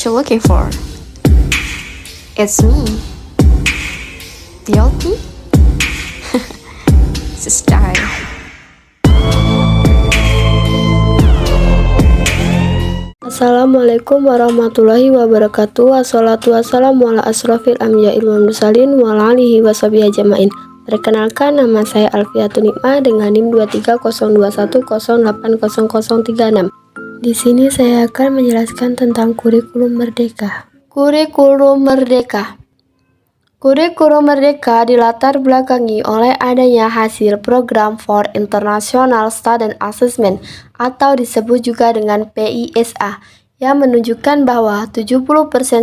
what you're looking for. It's me, the old me. It's a style. Assalamualaikum warahmatullahi wabarakatuh. Wassalatu wassalamu ala asrofil anbiya'i wal mursalin wa ala alihi washabihi ajmain. Perkenalkan, nama saya Alfiatun Nikmah dengan NIM 23021080036. Di sini saya akan menjelaskan tentang kurikulum merdeka. Kurikulum merdeka. Kurikulum merdeka dilatar belakangi oleh adanya hasil program for International Student Assessment atau disebut juga dengan PISA yang menunjukkan bahwa 70%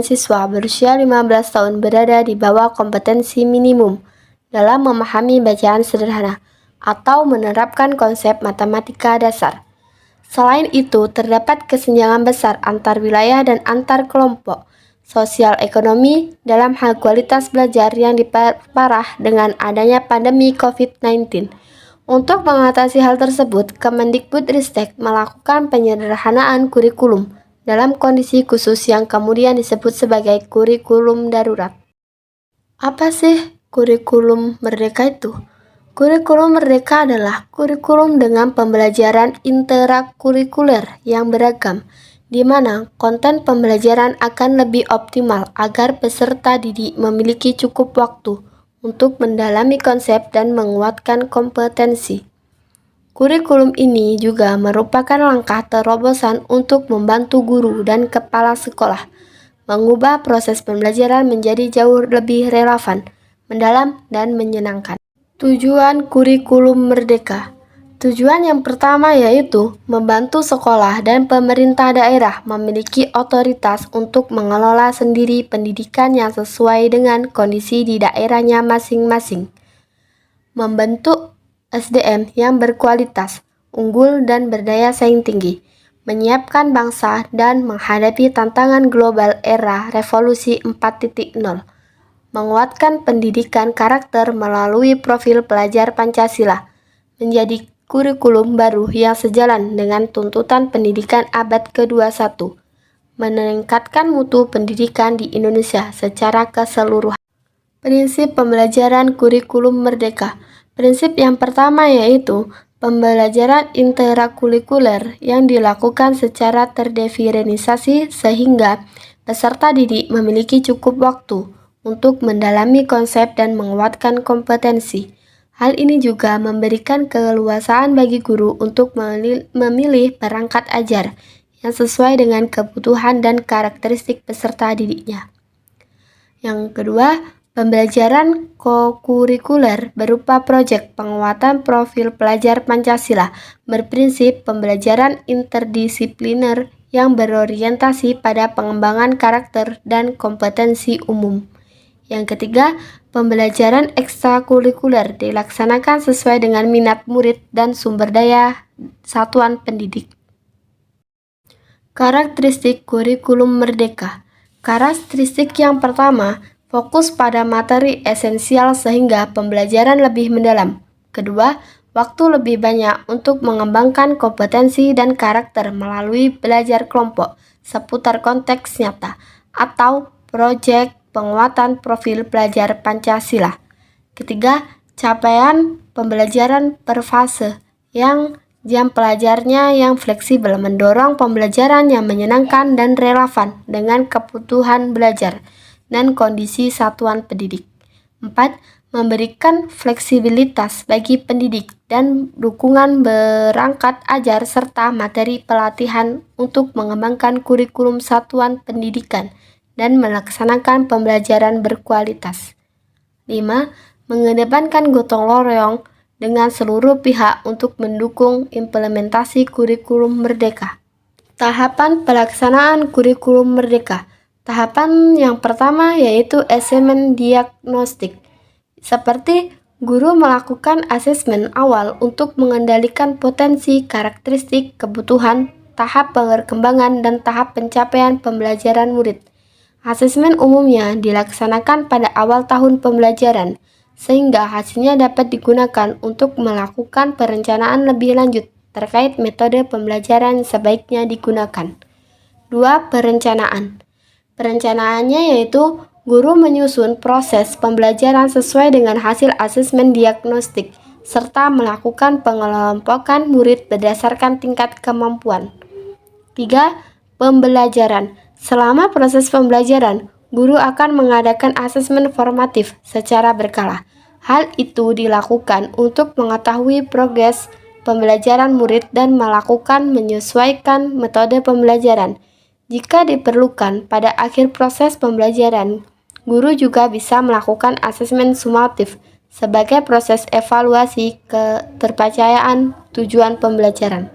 siswa berusia 15 tahun berada di bawah kompetensi minimum dalam memahami bacaan sederhana atau menerapkan konsep matematika dasar. Selain itu, terdapat kesenjangan besar antar wilayah dan antar kelompok sosial ekonomi dalam hal kualitas belajar yang diperparah dengan adanya pandemi COVID-19. Untuk mengatasi hal tersebut, Kemendikbudristek melakukan penyederhanaan kurikulum dalam kondisi khusus yang kemudian disebut sebagai kurikulum darurat. Apa sih kurikulum merdeka itu? Kurikulum merdeka adalah kurikulum dengan pembelajaran interakurikuler yang beragam, di mana konten pembelajaran akan lebih optimal agar peserta didik memiliki cukup waktu untuk mendalami konsep dan menguatkan kompetensi. Kurikulum ini juga merupakan langkah terobosan untuk membantu guru dan kepala sekolah mengubah proses pembelajaran menjadi jauh lebih relevan, mendalam, dan menyenangkan. Tujuan kurikulum merdeka. Tujuan yang pertama yaitu membantu sekolah dan pemerintah daerah memiliki otoritas untuk mengelola sendiri pendidikan yang sesuai dengan kondisi di daerahnya masing-masing. Membentuk SDM yang berkualitas, unggul dan berdaya saing tinggi. Menyiapkan bangsa dan menghadapi tantangan global era revolusi 4.0. Menguatkan pendidikan karakter melalui profil pelajar Pancasila, menjadi kurikulum baru yang sejalan dengan tuntutan pendidikan abad ke-21, meningkatkan mutu pendidikan di Indonesia secara keseluruhan. Prinsip pembelajaran kurikulum merdeka. Prinsip yang pertama yaitu pembelajaran interakurikuler yang dilakukan secara terdiferensiasi sehingga peserta didik memiliki cukup waktu untuk mendalami konsep dan menguatkan kompetensi. Hal ini juga memberikan keleluasaan bagi guru untuk memilih perangkat ajar yang sesuai dengan kebutuhan dan karakteristik peserta didiknya. Yang kedua, pembelajaran kokurikuler berupa proyek penguatan profil pelajar Pancasila berprinsip pembelajaran interdisipliner yang berorientasi pada pengembangan karakter dan kompetensi umum. Yang ketiga, pembelajaran ekstrakurikuler dilaksanakan sesuai dengan minat murid dan sumber daya satuan pendidik. Karakteristik kurikulum merdeka. Karakteristik yang pertama, fokus pada materi esensial sehingga pembelajaran lebih mendalam. Kedua, waktu lebih banyak untuk mengembangkan kompetensi dan karakter melalui belajar kelompok seputar konteks nyata atau proyek penguatan profil pelajar Pancasila. Ketiga, capaian pembelajaran per fase yang jam pelajarnya yang fleksibel mendorong pembelajaran yang menyenangkan dan relevan dengan kebutuhan belajar dan kondisi satuan pendidik. 4. Memberikan fleksibilitas bagi pendidik dan dukungan berangkat ajar serta materi pelatihan untuk mengembangkan kurikulum satuan pendidikan dan melaksanakan pembelajaran berkualitas. 5. Mengedepankan gotong royong dengan seluruh pihak untuk mendukung implementasi kurikulum merdeka. Tahapan pelaksanaan kurikulum merdeka. Tahapan yang pertama yaitu asesmen diagnostik. Seperti guru melakukan asesmen awal untuk mengendalikan potensi, karakteristik, kebutuhan, tahap perkembangan, dan tahap pencapaian pembelajaran murid. Asesmen umumnya dilaksanakan pada awal tahun pembelajaran, sehingga hasilnya dapat digunakan untuk melakukan perencanaan lebih lanjut terkait metode pembelajaran sebaiknya digunakan. 2. Perencanaan. Perencanaannya yaitu guru menyusun proses pembelajaran sesuai dengan hasil asesmen diagnostik, serta melakukan pengelompokan murid berdasarkan tingkat kemampuan. 3. Pembelajaran. Selama proses pembelajaran, guru akan mengadakan asesmen formatif secara berkala. Hal itu dilakukan untuk mengetahui progres pembelajaran murid dan melakukan menyesuaikan metode pembelajaran. Jika diperlukan pada akhir proses pembelajaran, guru juga bisa melakukan asesmen sumatif sebagai proses evaluasi keterpercayaan tujuan pembelajaran.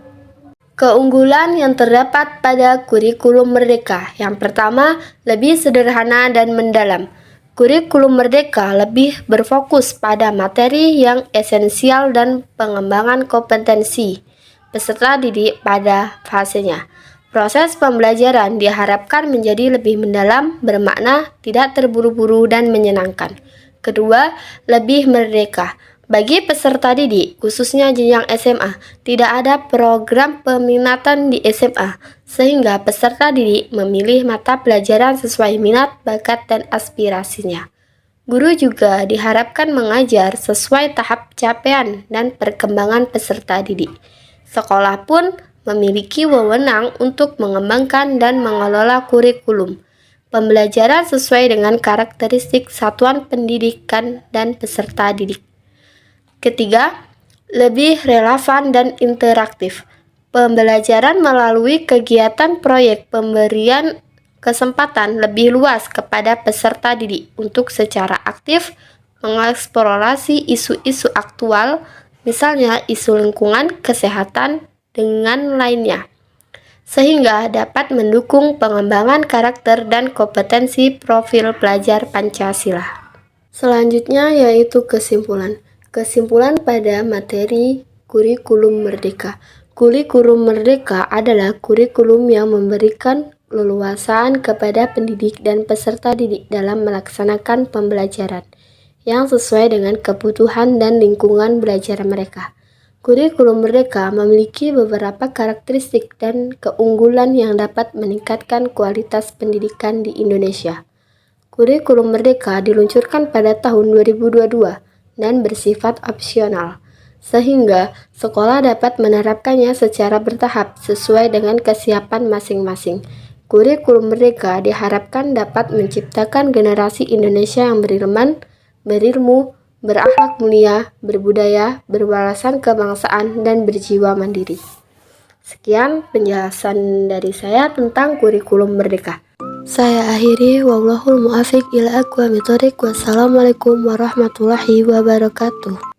Keunggulan yang terdapat pada kurikulum merdeka. Yang pertama, lebih sederhana dan mendalam. Kurikulum merdeka lebih berfokus pada materi yang esensial dan pengembangan kompetensi peserta didik pada fasenya. Proses pembelajaran diharapkan menjadi lebih mendalam, bermakna, tidak terburu-buru, dan menyenangkan. Kedua, lebih merdeka. Bagi peserta didik, khususnya jenjang SMA, tidak ada program peminatan di SMA, sehingga peserta didik memilih mata pelajaran sesuai minat, bakat, dan aspirasinya. Guru juga diharapkan mengajar sesuai tahap capaian dan perkembangan peserta didik. Sekolah pun memiliki wewenang untuk mengembangkan dan mengelola kurikulum pembelajaran sesuai dengan karakteristik satuan pendidikan dan peserta didik. Ketiga, lebih relevan dan interaktif. Pembelajaran melalui kegiatan proyek pemberian kesempatan lebih luas kepada peserta didik untuk secara aktif mengeksplorasi isu-isu aktual, misalnya isu lingkungan, kesehatan, dengan lainnya, sehingga dapat mendukung pengembangan karakter dan kompetensi profil pelajar Pancasila. Selanjutnya yaitu kesimpulan. Kesimpulan pada materi kurikulum merdeka. Kurikulum merdeka adalah kurikulum yang memberikan leluasaan kepada pendidik dan peserta didik dalam melaksanakan pembelajaran yang sesuai dengan kebutuhan dan lingkungan belajar mereka. Kurikulum merdeka memiliki beberapa karakteristik dan keunggulan yang dapat meningkatkan kualitas pendidikan di Indonesia. Kurikulum merdeka diluncurkan pada tahun 2022 dan bersifat opsional, sehingga sekolah dapat menerapkannya secara bertahap sesuai dengan kesiapan masing-masing. Kurikulum merdeka diharapkan dapat menciptakan generasi Indonesia yang berilmu, berakhlak mulia, berbudaya, berwawasan kebangsaan, dan berjiwa mandiri. Sekian penjelasan dari saya tentang kurikulum merdeka. Saya akhiri, wallahul muwaffiq ila aqwamit thoriq. Wassalamualaikum warahmatullahi wabarakatuh.